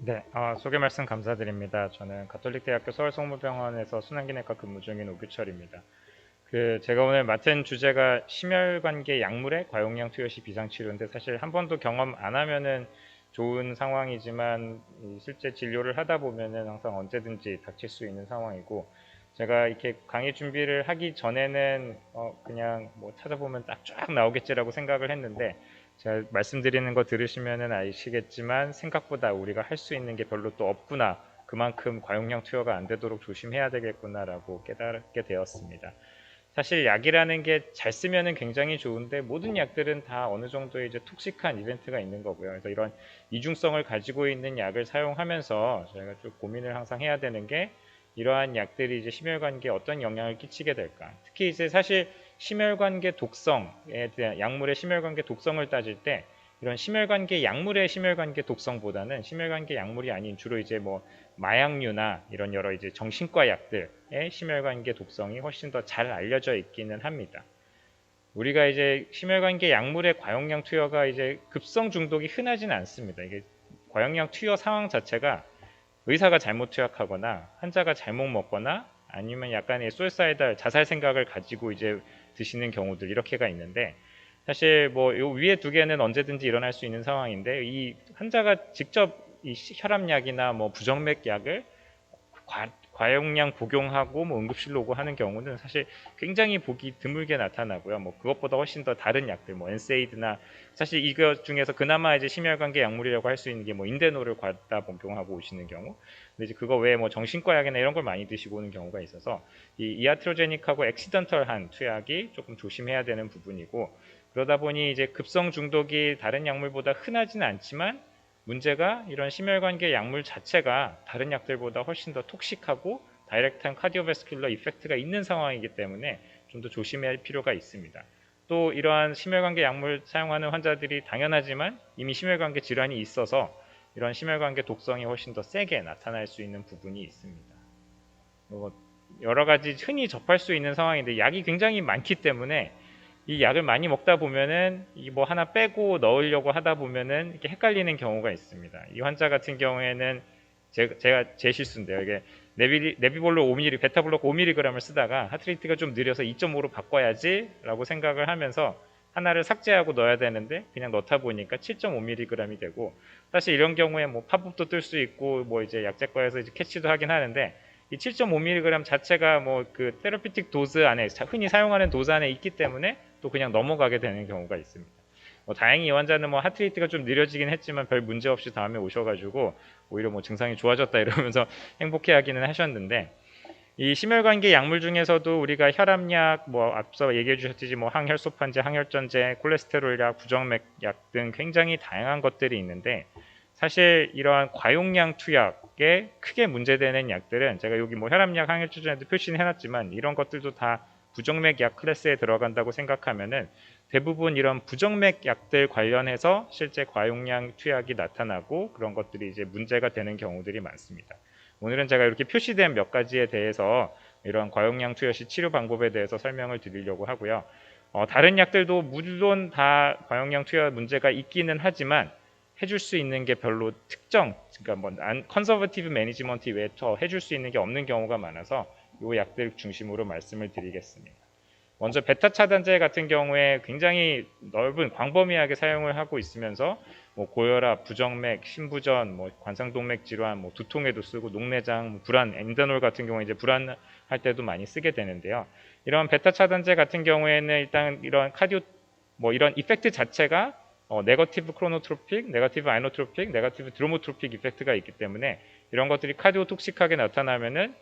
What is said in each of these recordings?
네, 소개 말씀 감사드립니다. 저는 가톨릭대학교 서울성모병원에서 순환기내과 근무 중인 오규철입니다. 제가 오늘 맡은 주제가 심혈관계 약물의 과용량 투여 시 비상치료인데 사실 한 번도 경험 안 하면은 좋은 상황이지만 실제 진료를 하다 보면은 항상 언제든지 닥칠 수 있는 상황이고 제가 이렇게 강의 준비를 하기 전에는 그냥 뭐 찾아보면 딱 쫙 나오겠지라고 생각을 했는데 제가 말씀드리는 거 들으시면은 아시겠지만 생각보다 우리가 할 수 있는 게 별로 또 없구나. 그만큼 과용량 투여가 안 되도록 조심해야 되겠구나라고 깨닫게 되었습니다. 사실 약이라는 게 잘 쓰면은 굉장히 좋은데 모든 약들은 다 어느 정도의 이제 톡식한 이벤트가 있는 거고요. 그래서 이런 이중성을 가지고 있는 약을 사용하면서 저희가 좀 고민을 항상 해야 되는 게 이러한 약들이 이제 심혈관계에 어떤 영향을 끼치게 될까. 특히 이제 사실 심혈관계 독성에 대한 약물의 심혈관계 독성을 따질 때 이런 심혈관계 약물의 심혈관계 독성보다는 심혈관계 약물이 아닌 주로 이제 뭐 마약류나 이런 여러 이제 정신과 약들의 심혈관계 독성이 훨씬 더 잘 알려져 있기는 합니다. 우리가 이제 심혈관계 약물의 과용량 투여가 이제 급성 중독이 흔하진 않습니다. 이게 과용량 투여 상황 자체가 의사가 잘못 투약하거나 환자가 잘못 먹거나 아니면 약간의 소이사이달 자살 생각을 가지고 이제 드시는 경우들 이렇게가 있는데 사실 뭐 요 위에 두 개는 언제든지 일어날 수 있는 상황인데 이 환자가 직접 이 혈압약이나 뭐 부정맥 약을 과용량 복용하고 뭐 응급실로 오고 하는 경우는 사실 굉장히 보기 드물게 나타나고요. 뭐 그것보다 훨씬 더 다른 약들, 뭐 엔세이드나 사실 이것 중에서 그나마 이제 심혈관계 약물이라고 할 수 있는 게 뭐 인데노를 과다 복용하고 오시는 경우, 근데 이제 그거 외에 뭐 정신과 약이나 이런 걸 많이 드시고 오는 경우가 있어서 이 이아트로제닉하고 엑시던털한 투약이 조금 조심해야 되는 부분이고 그러다 보니 이제 급성 중독이 다른 약물보다 흔하지는 않지만 문제가 이런 심혈관계 약물 자체가 다른 약들보다 훨씬 더 톡식하고 다이렉트한 카디오베스큘러 이펙트가 있는 상황이기 때문에 좀 더 조심할 필요가 있습니다. 또 이러한 심혈관계 약물 사용하는 환자들이 당연하지만 이미 심혈관계 질환이 있어서 이런 심혈관계 독성이 훨씬 더 세게 나타날 수 있는 부분이 있습니다. 뭐 여러 가지 흔히 접할 수 있는 상황인데 약이 굉장히 많기 때문에 이 약을 많이 먹다 보면은 이 뭐 하나 빼고 넣으려고 하다 보면은 이렇게 헷갈리는 경우가 있습니다. 이 환자 같은 경우에는 제가 제 실수인데요. 이게 네비볼로 5mg, 베타블록 5mg을 쓰다가 하트레이트가 좀 느려서 2.5로 바꿔야지라고 생각을 하면서 하나를 삭제하고 넣어야 되는데 그냥 넣다 보니까 7.5mg이 되고 사실 이런 경우에 뭐 팝업도 뜰 수 있고 뭐 이제 약제과에서 이제 캐치도 하긴 하는데 이 7.5mg 자체가 뭐 그 테라피틱 도즈 안에 흔히 사용하는 도즈 안에 있기 때문에 또 그냥 넘어가게 되는 경우가 있습니다. 다행히 이 환자는 뭐 하트레이트가 좀 느려지긴 했지만 별 문제 없이 다음에 오셔가지고 오히려 뭐 증상이 좋아졌다 이러면서 행복해하기는 하셨는데 이 심혈관계 약물 중에서도 우리가 혈압약, 뭐 앞서 얘기해 주셨듯이 뭐 항혈소판제, 항혈전제, 콜레스테롤약, 부정맥약 등 굉장히 다양한 것들이 있는데 사실 이러한 과용량 투약에 크게 문제되는 약들은 제가 여기 뭐 혈압약, 항혈주전에도 표시는 해놨지만 이런 것들도 다 부정맥 약 클래스에 들어간다고 생각하면은 대부분 이런 부정맥 약들 관련해서 실제 과용량 투약이 나타나고 그런 것들이 이제 문제가 되는 경우들이 많습니다. 오늘은 제가 이렇게 표시된 몇 가지에 대해서 이런 과용량 투여 시 치료 방법에 대해서 설명을 드리려고 하고요. 다른 약들도 물론 다 과용량 투여 문제가 있기는 하지만 해줄 수 있는 게 별로 특정, 그러니까 뭐 컨서버티브 매니지먼트 외에 더 해줄 수 있는 게 없는 경우가 많아서 이 약들 중심으로 말씀을 드리겠습니다. 먼저 베타 차단제 같은 경우에 굉장히 넓은 광범위하게 사용을 하고 있으면서 뭐 고혈압, 부정맥, 심부전, 뭐 관상동맥 질환, 뭐 두통에도 쓰고 녹내장, 뭐 불안, 엔다놀 같은 경우에 이제 불안할 때도 많이 쓰게 되는데요. 이런 베타 차단제 같은 경우에는 일단 이런 카디오 뭐 이런 이펙트 자체가 네거티브 크로노트로픽, 네거티브 아이노트로픽, 네거티브 드로모트로픽 이펙트가 있기 때문에 이런 것들이 카디오 톡식하게 나타나면은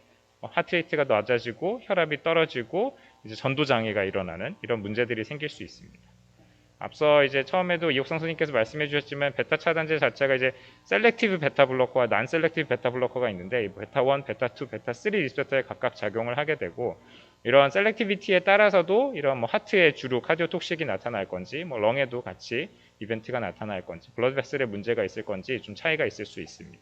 하트레이트가 낮아지고 혈압이 떨어지고 이제 전도 장애가 일어나는 이런 문제들이 생길 수 있습니다. 앞서 이제 처음에도 이옥성 선생님께서 말씀해 주셨지만 베타 차단제 자체가 이제 셀렉티브 베타 블로커와 난 셀렉티브 베타 블로커가 있는데 베타 1, 베타 2, 베타 3 리셉터에 각각 작용을 하게 되고 이러한 셀렉티비티에 따라서도 이런 뭐 하트에 주로 카디오 톡식이 나타날 건지 뭐 렁에도 같이 이벤트가 나타날 건지 블러드 베슬에 문제가 있을 건지 좀 차이가 있을 수 있습니다.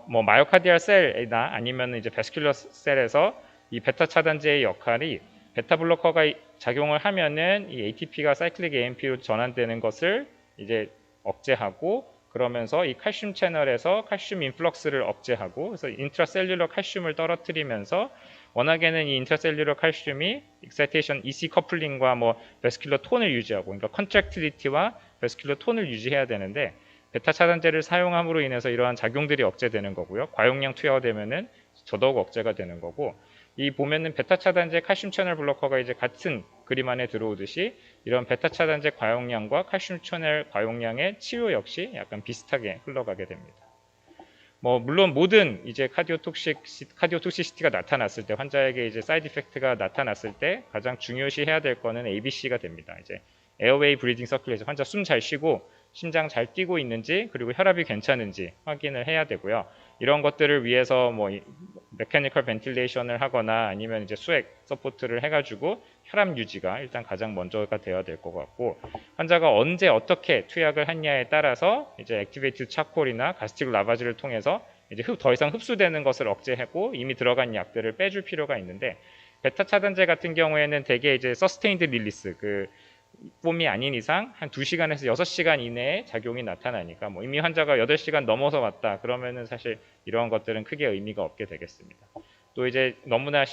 뭐 마이오카디알 셀이나 아니면 이제 베스큘러 셀에서 이 베타 차단제의 역할이 베타 블로커가 작용을 하면은 이 ATP가 사이클릭 AMP로 전환되는 것을 이제 억제하고 그러면서 이 칼슘 채널에서 칼슘 인플럭스를 억제하고 그래서 인트라셀룰러 칼슘을 떨어뜨리면서 워낙에는 이 인트라셀룰러 칼슘이 익사이테이션 EC 커플링과 뭐 베스큘러 톤을 유지하고 그러니까 컨트랙틸리티와 베스큘러 톤을 유지해야 되는데 베타 차단제를 사용함으로 인해서 이러한 작용들이 억제되는 거고요. 과용량 투여되면은 더더욱 억제가 되는 거고 이 보면은 베타 차단제 칼슘 채널 블로커가 이제 같은 그림 안에 들어오듯이 이런 베타 차단제 과용량과 칼슘 채널 과용량의 치료 역시 약간 비슷하게 흘러가게 됩니다. 뭐 물론 모든 이제 카디오톡시시티가 나타났을 때 환자에게 이제 사이드 이펙트가 나타났을 때 가장 중요시 해야 될 거는 ABC가 됩니다. 이제 에어웨이 브리딩 서큘레이션 환자 숨 잘 쉬고 심장 잘 뛰고 있는지 그리고 혈압이 괜찮은지 확인을 해야 되고요. 이런 것들을 위해서 뭐 메커니컬 벤틸레이션을 하거나 아니면 이제 수액 서포트를 해가지고 혈압 유지가 일단 가장 먼저가 되어야 될 것 같고 환자가 언제 어떻게 투약을 했냐에 따라서 이제 액티베이티드 차콜이나 가스틱 라바지를 통해서 이제 더 이상 흡수되는 것을 억제하고 이미 들어간 약들을 빼줄 필요가 있는데 베타 차단제 같은 경우에는 대개 이제 서스테인드 릴리스 폼이 아닌 이상 한 2시간에서 6시간 이내에 작용이 나타나니까 뭐 이미 환자가 8시간 넘어서 왔다 그러면은 사실 이러한 것들은 크게 의미가 없게 되겠습니다. 또 이제 너무나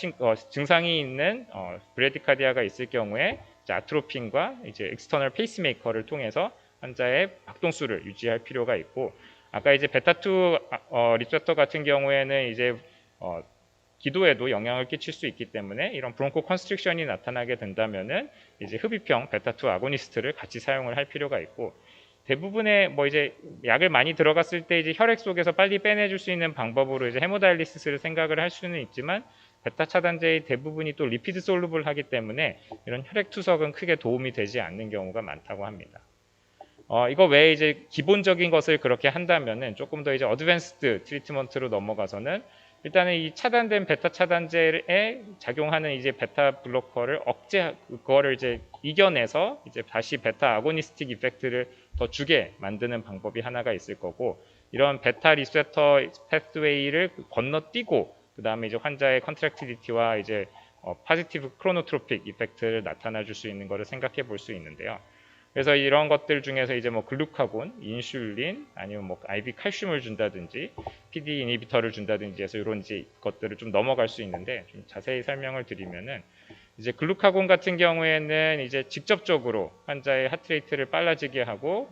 증상이 있는 브레디카디아가 있을 경우에 이제 아트로핀과 이제 엑스터널 페이스메이커를 통해서 환자의 박동수를 유지할 필요가 있고 아까 이제 베타2 리셉터 같은 경우에는 이제 기도에도 영향을 끼칠 수 있기 때문에 이런 브론코 컨스트릭션이 나타나게 된다면은 이제 흡입형 베타2 아고니스트를 같이 사용을 할 필요가 있고 대부분의 뭐 이제 약을 많이 들어갔을 때 이제 혈액 속에서 빨리 빼내줄 수 있는 방법으로 이제 헤모다이리시스를 생각을 할 수는 있지만 베타 차단제의 대부분이 또 리피드 솔루블 하기 때문에 이런 혈액 투석은 크게 도움이 되지 않는 경우가 많다고 합니다. 이거 외에 이제 기본적인 것을 그렇게 한다면은 조금 더 이제 어드밴스드 트리트먼트로 넘어가서는 일단은 이 차단된 베타 차단제에 작용하는 이제 베타 블로커를 그거를 이제 이겨내서 이제 다시 베타 아고니스틱 이펙트를 더 주게 만드는 방법이 하나가 있을 거고 이런 베타 리셉터 패스웨이를 건너뛰고 그 다음에 이제 환자의 컨트랙티리티와 이제 파지티브 크로노트로픽 이펙트를 나타나 줄 수 있는 것을 생각해 볼 수 있는데요. 그래서 이런 것들 중에서 이제 뭐 글루카곤, 인슐린, 아니면 뭐 IV 칼슘을 준다든지, PD 이니비터를 준다든지 해서 이런 이제 것들을 좀 넘어갈 수 있는데 좀 자세히 설명을 드리면은 이제 글루카곤 같은 경우에는 이제 직접적으로 환자의 하트레이트를 빨라지게 하고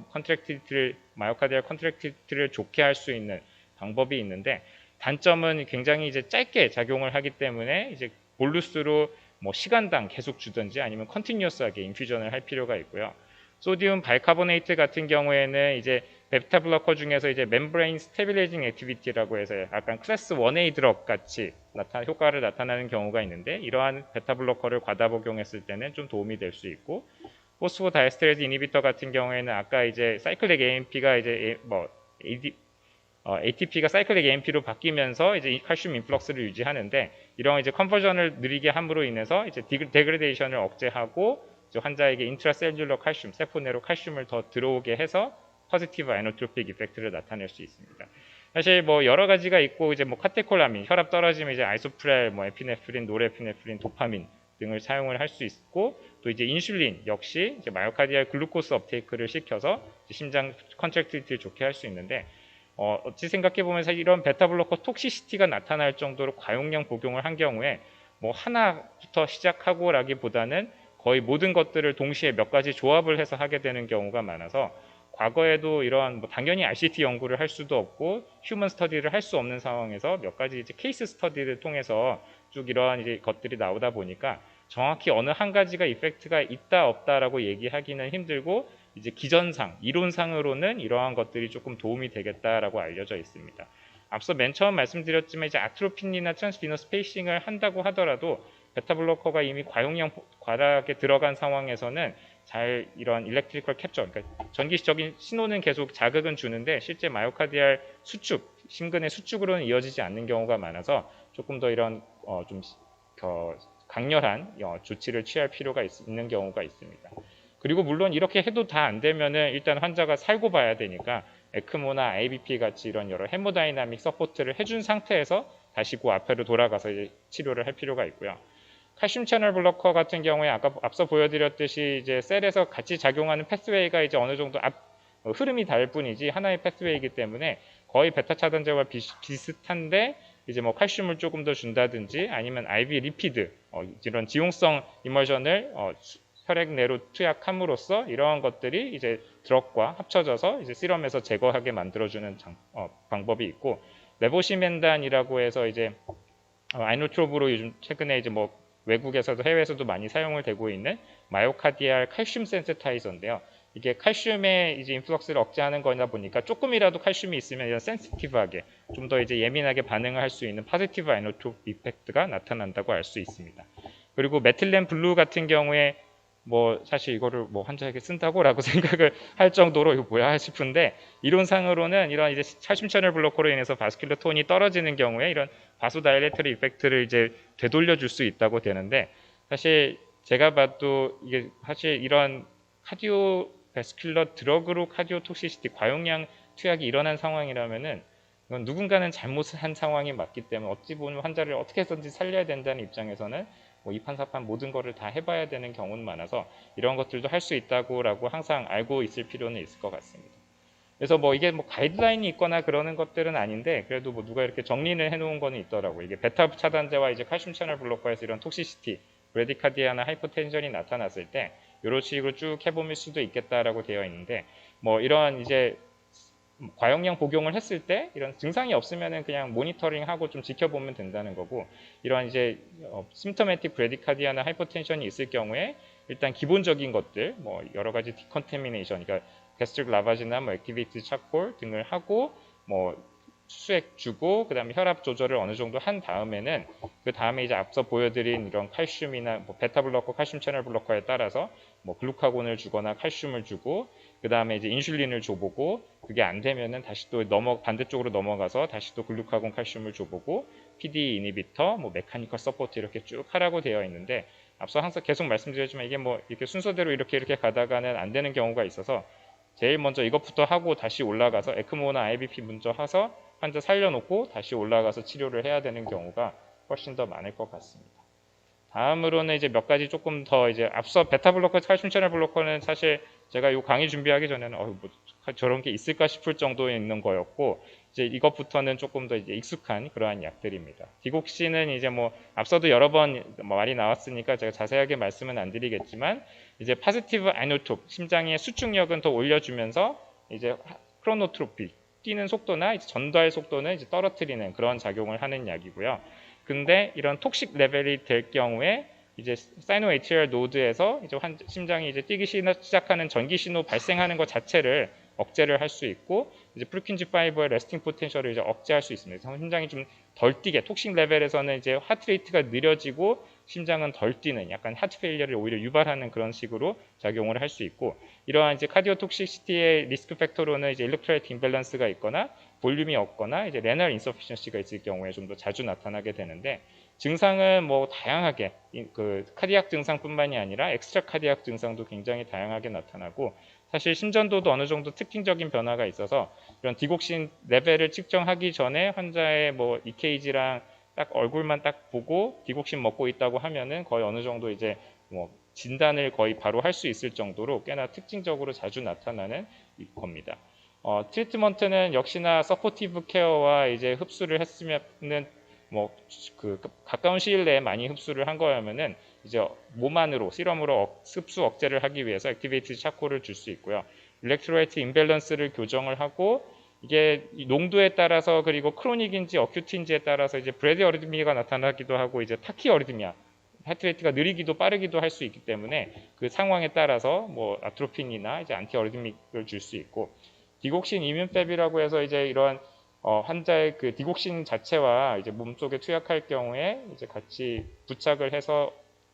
마이오카디알 컨트랙티리티를 좋게 할 수 있는 방법이 있는데 단점은 굉장히 이제 짧게 작용을 하기 때문에 이제 볼루스로 뭐 시간당 계속 주든지 아니면 컨티뉴어스하게 인퓨전을 할 필요가 있고요. 소디움 바이카보네이트 같은 경우에는 이제 베타 블로커 중에서 이제 멤브레인 스테빌레이징 액티비티라고 해서 약간 클래스 1A 드럭 같이 효과를 나타나는 경우가 있는데 이러한 베타 블로커를 과다 복용했을 때는 좀 도움이 될 수 있고 포스포다이에스테레즈 이니비터 같은 경우에는 아까 이제 사이클릭 AMP가 이제 ATP가 사이클릭 AMP로 바뀌면서 이제 칼슘 인플럭스를 유지하는데 이런 이제 컨버전을 느리게 함으로 인해서 이제 데그레데이션을 억제하고 환자에게 인트라셀룰러 칼슘, 세포 내로 칼슘을 더 들어오게 해서 포지티브 아이노트로픽 이펙트를 나타낼 수 있습니다. 사실 뭐 여러 가지가 있고 이제 뭐 카테콜라민, 혈압 떨어지면 이제 아이소프렐, 뭐 에피네프린, 노르에피네프린, 도파민 등을 사용을 할 수 있고 또 이제 인슐린 역시 이제 마이오카디알 글루코스 업테이크를 시켜서 심장 컨트랙티리티를 좋게 할 수 있는데 어찌 생각해 보면 사실 이런 베타 블로커 톡시시티가 나타날 정도로 과용량 복용을 한 경우에 뭐 하나부터 시작하고라기보다는 거의 모든 것들을 동시에 몇 가지 조합을 해서 하게 되는 경우가 많아서 과거에도 이러한 뭐 당연히 RCT 연구를 할 수도 없고 휴먼 스터디를 할 수 없는 상황에서 몇 가지 이제 케이스 스터디를 통해서 쭉 이러한 이제 것들이 나오다 보니까 정확히 어느 한 가지가 이펙트가 있다 없다라고 얘기하기는 힘들고 이제 기전상 이론상으로는 이러한 것들이 조금 도움이 되겠다라고 알려져 있습니다. 앞서 맨 처음 말씀드렸지만 이제 아트로핀이나 트랜스비너스 페이싱을 한다고 하더라도 베타 블로커가 이미 과용량 과다하게 들어간 상황에서는 잘 이런 일렉트리컬 캡처, 그러니까 전기적인 신호는 계속 자극은 주는데 실제 마이오카디알 수축, 심근의 수축으로는 이어지지 않는 경우가 많아서 조금 더 이런 좀 강렬한 조치를 취할 필요가 있는 경우가 있습니다. 그리고 물론 이렇게 해도 다 안 되면은 일단 환자가 살고 봐야 되니까 에크모나 IBP 같이 이런 여러 헤모다이나믹 서포트를 해준 상태에서 다시 그 앞으로 돌아가서 이제 치료를 할 필요가 있고요. 칼슘 채널 블로커 같은 경우에 아까 앞서 보여드렸듯이 이제 셀에서 같이 작용하는 패스웨이가 이제 어느 정도 흐름이 다를 뿐이지 하나의 패스웨이이기 때문에 거의 베타 차단제와 비슷한데 이제 뭐 칼슘을 조금 더 준다든지 아니면 IV 리피드 이런 지용성 이머전을 혈액 내로 투약함으로써 이러한 것들이 이제 드럭과 합쳐져서 이제 시럼에서 제거하게 만들어주는 방법이 있고, 레보시멘단이라고 해서 이제 아이노트롭으로 요즘 최근에 이제 뭐 외국에서도 해외에서도 많이 사용을 되고 있는 마이오카디알 칼슘 센시타이저인데요. 이게 칼슘의 이제 인플럭스를 억제하는 거다 보니까 조금이라도 칼슘이 있으면 이런 센시티브하게 좀 더 이제 예민하게 반응을 할 수 있는 포지티브 아이노트롭 이펙트가 나타난다고 알 수 있습니다. 그리고 메틸렌 블루 같은 경우에 뭐 사실 이거를 뭐 환자에게 쓴다고라고 생각을 할 정도로 이거 뭐야 싶은데, 이론상으로는 이런 이제 칼슘 채널 블로커로 인해서 바스큘러 톤이 떨어지는 경우에 이런 바소다일레터리 이펙트를 이제 되돌려 줄 수 있다고 되는데, 사실 제가 봐도 이게 사실 이런 카디오 바스큘러 드러그로 카디오 톡시시티 과용량 투약이 일어난 상황이라면은 이건 누군가는 잘못한 상황이 맞기 때문에 어찌 보면 환자를 어떻게 해서든지 살려야 된다는 입장에서는 뭐 이판사판 모든 거를 다 해봐야 되는 경우는 많아서 이런 것들도 할 수 있다고라고 항상 알고 있을 필요는 있을 것 같습니다. 그래서 뭐 이게 뭐 가이드라인이 있거나 그러는 것들은 아닌데, 그래도 뭐 누가 이렇게 정리를 해놓은 거는 있더라고요. 이게 베타 차단제와 이제 칼슘 채널 블로커에서 이런 톡시시티, 브레디카디아나 하이포텐션이 나타났을 때 이런 식으로 쭉 해보실 수도 있겠다라고 되어 있는데, 뭐 이런 이제 과용량 복용을 했을 때 이런 증상이 없으면은 그냥 모니터링하고 좀 지켜보면 된다는 거고, 이런 이제 심토매틱 브레디카디아나 하이퍼텐션이 있을 경우에 일단 기본적인 것들 뭐 여러 가지 디컨테미네이션, 그러니까 게스트릭 라바지나 뭐 액티베이티드 차콜 등을 하고 뭐 수액 주고 그다음에 혈압 조절을 어느 정도 한 다음에는 그 다음에 이제 앞서 보여드린 이런 칼슘이나 뭐 베타 블로커, 칼슘 채널 블로커에 따라서 뭐 글루카곤을 주거나 칼슘을 주고 그 다음에 이제 인슐린을 줘보고, 그게 안 되면은 다시 또 반대쪽으로 넘어가서 다시 또 글루카곤 칼슘을 줘보고 PD 이니비터, 뭐 메카니컬 서포트 이렇게 쭉 하라고 되어 있는데, 앞서 항상 계속 말씀드렸지만 이게 뭐 이렇게 순서대로 이렇게 가다가는 안 되는 경우가 있어서 제일 먼저 이것부터 하고 다시 올라가서 에크모나 IBP 먼저 해서 환자 살려놓고 다시 올라가서 치료를 해야 되는 경우가 훨씬 더 많을 것 같습니다. 다음으로는 이제 몇 가지 조금 더 이제 앞서 베타 블로커, 칼슘 채널 블로커는 사실 제가 이 강의 준비하기 전에는 뭐 저런 게 있을까 싶을 정도에 있는 거였고, 이제 이것부터는 조금 더 이제 익숙한 그러한 약들입니다. 디곡신은 이제 뭐 앞서도 여러 번 말이 나왔으니까 제가 자세하게 말씀은 안 드리겠지만, 이제 파지티브 아이노트롭, 심장의 수축력은 더 올려주면서 이제 크로노트로피, 뛰는 속도나 이제 전달 속도는 이제 떨어뜨리는 그런 작용을 하는 약이고요. 근데 이런 톡식 레벨이 될 경우에 이제 사이노 ATR 노드에서 이제 심장이 이제 뛰기 시작하는 전기 신호 발생하는 것 자체를 억제를 할 수 있고, 이제 프루킨지 5의 레스팅 포텐셜을 이제 억제할 수 있습니다. 심장이 좀 덜 뛰게, 톡식 레벨에서는 이제 하트레이트가 느려지고 심장은 덜 뛰는 약간 하트 페일리어를 오히려 유발하는 그런 식으로 작용을 할 수 있고, 이러한 이제 카디오 톡시시티의 리스크 팩터로는 이제 일렉트라이트 임밸런스가 있거나 볼륨이 없거나 이제 레널 인서피션시가 있을 경우에 좀 더 자주 나타나게 되는데, 증상은 뭐 다양하게 그 카디악 증상뿐만이 아니라 엑스트라 카디악 증상도 굉장히 다양하게 나타나고, 사실 심전도도 어느 정도 특징적인 변화가 있어서 이런 디곡신 레벨을 측정하기 전에 환자의 뭐 EKG랑 딱 얼굴만 딱 보고 디곡신 먹고 있다고 하면은 거의 어느 정도 이제 뭐 진단을 거의 바로 할 수 있을 정도로 꽤나 특징적으로 자주 나타나는 겁니다. 트리트먼트는 역시나 서포티브 케어와 이제 흡수를 했으면은 뭐 그 가까운 시일 내에 많이 흡수를 한 거라면은 이제 몸 안으로 시럼으로 흡수 억제를 하기 위해서 액티베이티드 차콜을 줄 수 있고요. 일렉트로라이트 임밸런스를 교정을 하고, 이게 농도에 따라서 그리고 크로닉인지 어큐트인지에 따라서 이제 브래디 어리드미아가 나타나기도 하고 이제 타키 어리드미아, 하트레이트가 느리기도 빠르기도 할 수 있기 때문에 그 상황에 따라서 뭐 아트로핀이나 이제 안티 어리드믹을 줄 수 있고, 디곡신 이뮨팹이라고 해서 이제 이러한 환자의 그 디곡신 자체와 이제 몸속에 투약할 경우에 이제 같이 부착을 해서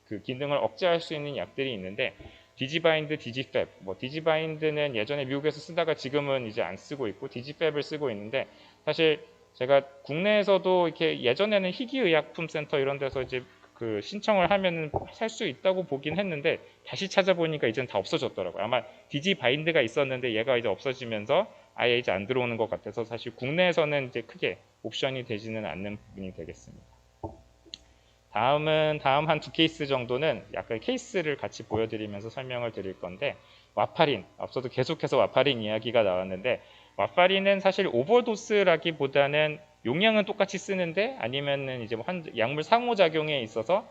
그 기능을 억제할 수 있는 약들이 있는데, 디지바인드, 디지팹, 뭐 디지바인드는 예전에 미국에서 쓰다가 지금은 이제 안 쓰고 있고 디지팹을 쓰고 있는데, 사실 제가 국내에서도 이렇게 예전에는 희귀의약품 센터 이런 데서 이제 그 신청을 하면 살 수 있다고 보긴 했는데 다시 찾아보니까 이제는 다 없어졌더라고요. 아마 디지바인드가 있었는데 얘가 이제 없어지면서 아예 이제 안 들어오는 것 같아서 사실 국내에서는 이제 크게 옵션이 되지는 않는 부분이 되겠습니다. 다음 한 두 케이스 정도는 약간 케이스를 같이 보여드리면서 설명을 드릴 건데, 와파린, 앞서도 계속해서 와파린 이야기가 나왔는데, 와파린은 사실 오버도스라기보다는 용량은 똑같이 쓰는데, 아니면은 이제 약물 상호작용에 있어서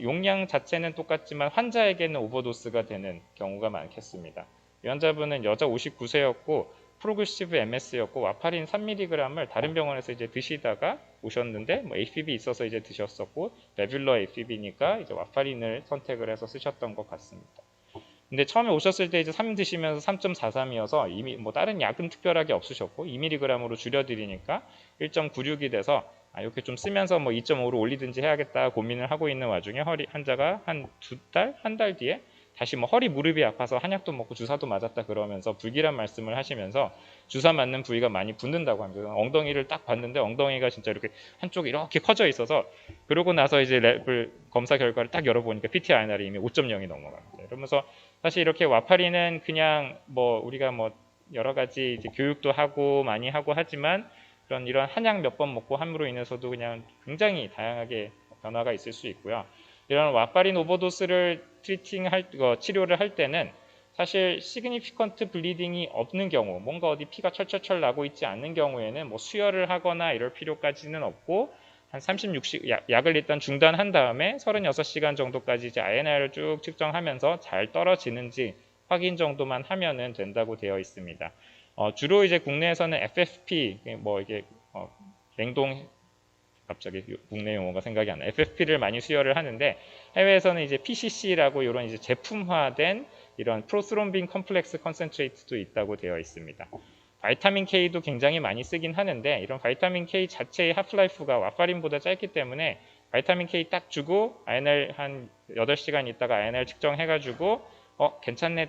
용량 자체는 똑같지만 환자에게는 오버도스가 되는 경우가 많겠습니다. 이 환자분은 여자 59세였고 프로그레시브 MS였고 와파린 3mg을 다른 병원에서 이제 드시다가 오셨는데 뭐 AFib 있어서 이제 드셨었고 레뷸러 AFib니까 이제 와파린을 선택을 해서 쓰셨던 것 같습니다. 근데 처음에 오셨을 때 이제 3 드시면서 3.43이어서 이미 뭐 다른 약은 특별하게 없으셨고 2mg으로 줄여드리니까 1.96이 돼서 이렇게 좀 쓰면서 뭐 2.5로 올리든지 해야겠다 고민을 하고 있는 와중에 환자가 한 한 달 뒤에 다시 뭐 허리 무릎이 아파서 한약도 먹고 주사도 맞았다 그러면서 불길한 말씀을 하시면서 주사 맞는 부위가 많이 붓는다고 합니다. 엉덩이를 딱 봤는데 엉덩이가 진짜 이렇게 한쪽 이렇게 커져 있어서 그러고 나서 이제 랩을 검사 결과를 딱 열어보니까 PTINR이 이미 5.0이 넘어갑니다. 이러면서 사실 이렇게 와파린은 그냥 뭐 우리가 뭐 여러 가지 이제 교육도 하고 많이 하고 하지만 이런 한약 몇 번 먹고 함으로 인해서도 그냥 굉장히 다양하게 변화가 있을 수 있고요. 이런 와파린 오버도스를 치료를 할 때는 사실 시그니피컨트 블리딩이 없는 경우, 뭔가 어디 피가 철철철 나고 있지 않는 경우에는 뭐 수혈을 하거나 이럴 필요까지는 없고 한 36시 약을 일단 중단한 다음에 36시간 정도까지 이제 INR을 쭉 측정하면서 잘 떨어지는지 확인 정도만 하면은 된다고 되어 있습니다. 주로 이제 국내에서는 FFP 뭐 이게 냉동 갑자기 국내 용어가 생각이 안 나. FFP를 많이 수혈을 하는데 해외에서는 이제 PCC라고 이런 이제 제품화된 이런 프로스롬빈 컴플렉스 컨센트레이트도 있다고 되어 있습니다. 바이타민 K도 굉장히 많이 쓰긴 하는데 이런 바이타민 K 자체의 하프라이프가 와파린보다 짧기 때문에 바이타민 K 딱 주고 INR 한 8시간 있다가 INR 측정해가지고 괜찮네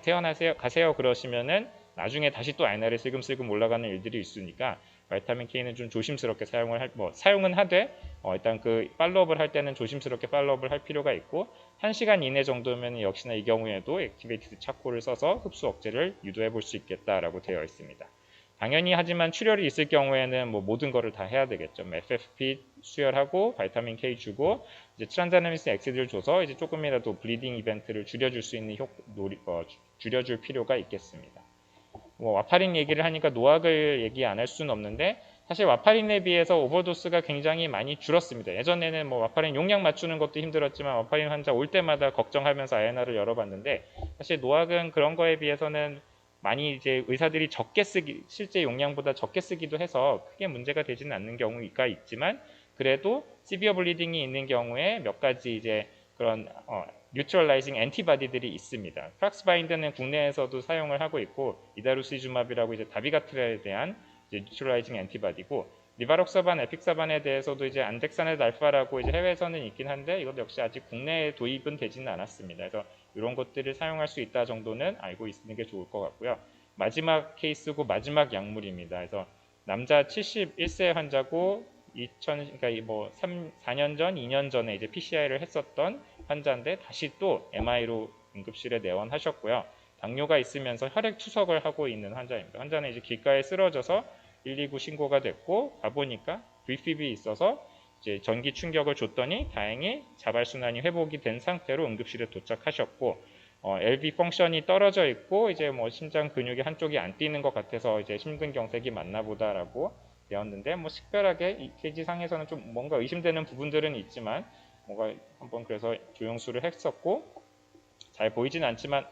가세요 그러시면은 나중에 다시 또 INR이 슬금슬금 올라가는 일들이 있으니까 바이타민 K는 좀 조심스럽게 사용은 하되 일단 그 팔로업을 할 때는 조심스럽게 팔로업을 할 필요가 있고 1시간 이내 정도면 역시나 이 경우에도 액티베이티드 차코를 써서 흡수 억제를 유도해 볼 수 있겠다라고 되어 있습니다. 당연히 하지만 출혈이 있을 경우에는 뭐 모든 거를 다 해야 되겠죠. FFP 수혈하고 바이타민 K 주고 이제 트란자미신 엑시드를 줘서 이제 조금이라도 블리딩 이벤트를 줄여줄 수 있는 줄여줄 필요가 있겠습니다. 뭐 와파린 얘기를 하니까 노악을 얘기 안 할 수는 없는데 사실 와파린에 비해서 오버도스가 굉장히 많이 줄었습니다. 예전에는 뭐 와파린 용량 맞추는 것도 힘들었지만 와파린 환자 올 때마다 걱정하면서 INR을 열어봤는데 사실 노악은 그런 거에 비해서는 많이 이제 의사들이 실제 용량보다 적게 쓰기도 해서 크게 문제가 되지는 않는 경우가 있지만 그래도 시비어 블리딩이 있는 경우에 몇 가지 이제 그런 뉴트럴라이징 엔티바디들이 있습니다. 프락스바인드는 국내에서도 사용을 하고 있고 이다루시주맙이라고 이제 다비가트레에 대한 이제 뉴트럴라이징 엔티바디고 리바록사반, 에픽사반에 대해서도 이제 안덱사넷 알파라고 이제 해외에서는 있긴 한데 이것도 역시 아직 국내에 도입은 되지는 않았습니다. 그래서 이런 것들을 사용할 수 있다 정도는 알고 있는 게 좋을 것 같고요. 마지막 케이스고 마지막 약물입니다. 그래서 남자 71세 환자고 그러니까 뭐 4년 전, 2년 전에 이제 PCI를 했었던 환자인데 다시 또 MI로 응급실에 내원하셨고요. 당뇨가 있으면서 혈액 투석을 하고 있는 환자입니다. 환자는 이제 길가에 쓰러져서 119 신고가 됐고 가보니까 VFib이 있어서 이제 전기 충격을 줬더니 다행히 자발순환이 회복이 된 상태로 응급실에 도착하셨고 LV 펑션이 떨어져 있고 이제 뭐 심장 근육이 한쪽이 안 뛰는 것 같아서 이제 심근경색이 맞나 보다라고 되었는데 뭐 특별하게 EKG 상에서는 좀 뭔가 의심되는 부분들은 있지만 뭔가 한번 그래서 조영수를 했었고 잘 보이진 않지만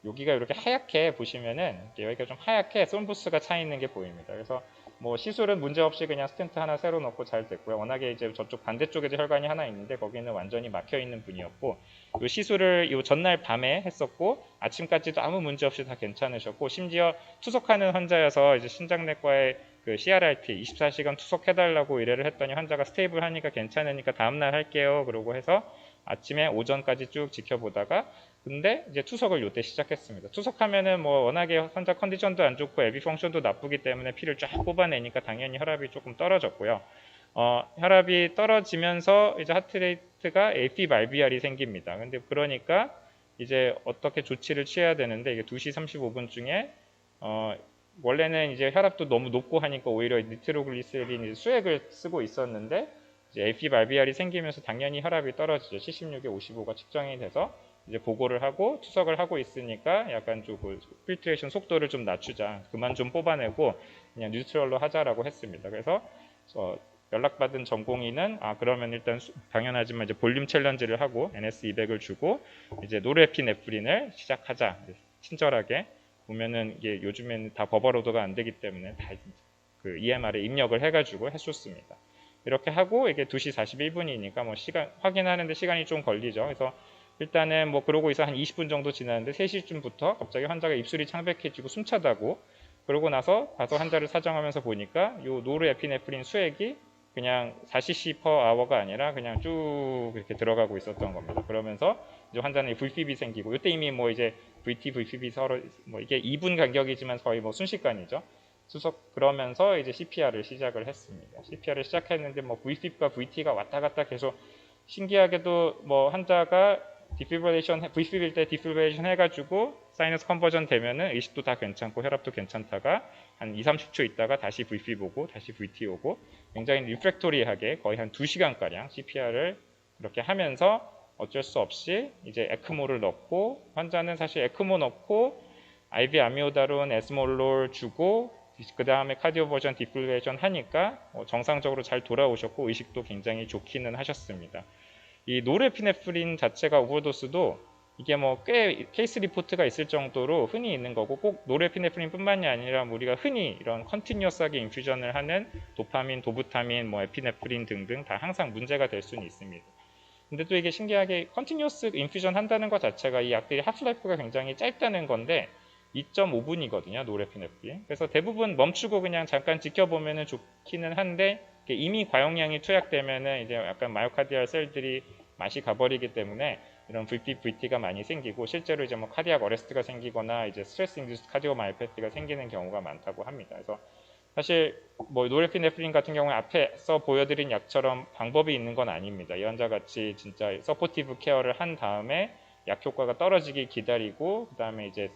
여기가 이렇게 하얗게 보시면은 여기가 좀 하얗게 솜부스가 차 있는 게 보입니다. 그래서 뭐 시술은 문제 없이 그냥 스텐트 하나 새로 넣고 잘 됐고요. 워낙에 이제 저쪽 반대쪽에도 혈관이 하나 있는데 거기는 완전히 막혀 있는 분이었고 이 시술을 이 전날 밤에 했었고 아침까지도 아무 문제 없이 다 괜찮으셨고 심지어 투석하는 환자여서 이제 신장내과에 그 CRRT 24시간 투석해달라고 의뢰를 했더니 환자가 스테이블 하니까 괜찮으니까 다음날 할게요. 그러고 해서 아침에 오전까지 쭉 지켜보다가 근데 이제 투석을 요때 시작했습니다. 투석하면은 뭐 워낙에 환자 컨디션도 안 좋고 에비 펑션도 나쁘기 때문에 피를 쫙 뽑아내니까 당연히 혈압이 조금 떨어졌고요. 혈압이 떨어지면서 이제 하트레이트가 AF 말비알이 생깁니다. 근데 그러니까 이제 어떻게 조치를 취해야 되는데 이게 2시 35분 중에 원래는 이제 혈압도 너무 높고 하니까 오히려 니트로글리세린 수액을 쓰고 있었는데 이제 AF RBR이 생기면서 당연히 혈압이 떨어지죠. 76에 55가 측정이 돼서 이제 보고를 하고 투석을 하고 있으니까 약간 좀 필트레이션 속도를 좀 낮추자, 그만 좀 뽑아내고 그냥 뉴트럴로 하자라고 했습니다. 그래서 연락받은 전공의는 그러면 일단 당연하지만 이제 볼륨 챌린지를 하고 NS200을 주고 이제 노르에피네프린을 시작하자. 친절하게 보면은 이게 요즘에는 다 버버로드가 안 되기 때문에 다 그 EMR에 입력을 해가지고 해줬습니다. 이렇게 하고 이게 2시 41분이니까 뭐 시간 확인하는데 시간이 좀 걸리죠. 그래서 일단은 뭐 그러고 있어 한 20분 정도 지났는데 3시쯤부터 갑자기 환자가 입술이 창백해지고 숨차다고, 그러고 나서 가서 환자를 사정하면서 보니까 요 노르에피네프린 수액이 그냥 4cc per hour가 아니라 그냥 쭉 이렇게 들어가고 있었던 겁니다. 그러면서 이제 환자는 VPB 생기고, 이때 이미 뭐 이제 VT, VPB 서로 뭐 이게 2분 간격이지만 거의 뭐 순식간이죠. 그러면서 이제 CPR을 시작을 했습니다. CPR을 시작했는데 뭐 VPB과 VT가 왔다 갔다 계속, 신기하게도 뭐 환자가 VPB일 때 디필브레이션 해가지고 사이너스 컨버전 되면은 의식도 다 괜찮고 혈압도 괜찮다가 한 2, 30초 있다가 다시 VP 보고 다시 VT 오고, 굉장히 리프렉토리하게 거의 한 2시간가량 CPR을 그렇게 하면서 어쩔 수 없이 이제 에크모를 넣고, 환자는 사실 에크모 넣고 IV 아미오다론 에스몰롤 주고 그 다음에 카디오 버전 디필브레이션 하니까 정상적으로 잘 돌아오셨고 의식도 굉장히 좋기는 하셨습니다. 이 노르에피네프린 자체가 오버도스도 이게 뭐 꽤 케이스 리포트가 있을 정도로 흔히 있는 거고, 꼭 노르에피네프린 뿐만이 아니라 우리가 흔히 이런 컨티뉴어스하게 인퓨전을 하는 도파민, 도부타민, 뭐 에피네프린 등등 다 항상 문제가 될 수는 있습니다. 근데 또 이게 신기하게 컨티뉴어스 인퓨전 한다는 것 자체가 이 약들이 하프라이프가 굉장히 짧다는 건데 2.5분이거든요, 노르에피네프린. 그래서 대부분 멈추고 그냥 잠깐 지켜보면 좋기는 한데, 이미 과용량이 투약되면은 이제 약간 마이오카디알 셀들이 맛이 가버리기 때문에 이런 VP, VT가 많이 생기고, 실제로 이제 뭐 카디악 어레스트가 생기거나 이제 스트레스 인듀스 카디오마이오패티가 생기는 경우가 많다고 합니다. 그래서 사실 뭐 노르에피네프린 같은 경우에 앞에서 보여드린 약처럼 방법이 있는 건 아닙니다. 이 환자 같이 진짜 서포티브 케어를 한 다음에 약 효과가 떨어지길 기다리고 그 다음에 이제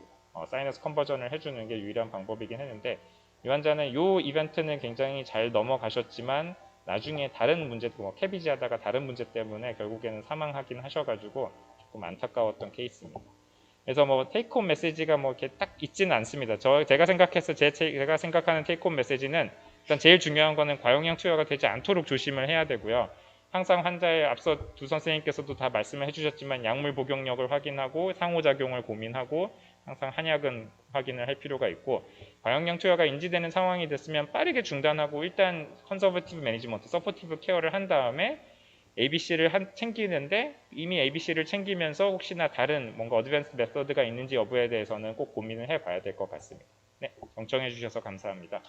사이너스 컨버전을 해주는 게 유일한 방법이긴 했는데, 이 환자는 이 이벤트는 굉장히 잘 넘어가셨지만 나중에 다른 문제, 뭐 캐비지 하다가 다른 문제 때문에 결국에는 사망하긴 하셔가지고 조금 안타까웠던 케이스입니다. 그래서 뭐 테이크홈 메시지가 뭐 이렇게 딱 있지는 않습니다. 제가 생각하는 테이크홈 메시지는 일단 제일 중요한 거는 과용량 투여가 되지 않도록 조심을 해야 되고요. 항상 환자의 앞서 두 선생님께서도 다 말씀을 해주셨지만 약물 복용력을 확인하고 상호작용을 고민하고 항상 한약은 확인을 할 필요가 있고, 과용량 투여가 인지되는 상황이 됐으면 빠르게 중단하고 일단 컨서버티브 매니지먼트, 서포티브 케어를 한 다음에 ABC를 챙기는데, 이미 ABC를 챙기면서 혹시나 다른 뭔가 어드밴스 메서드가 있는지 여부에 대해서는 꼭 고민을 해봐야 될 것 같습니다. 네, 경청해 주셔서 감사합니다.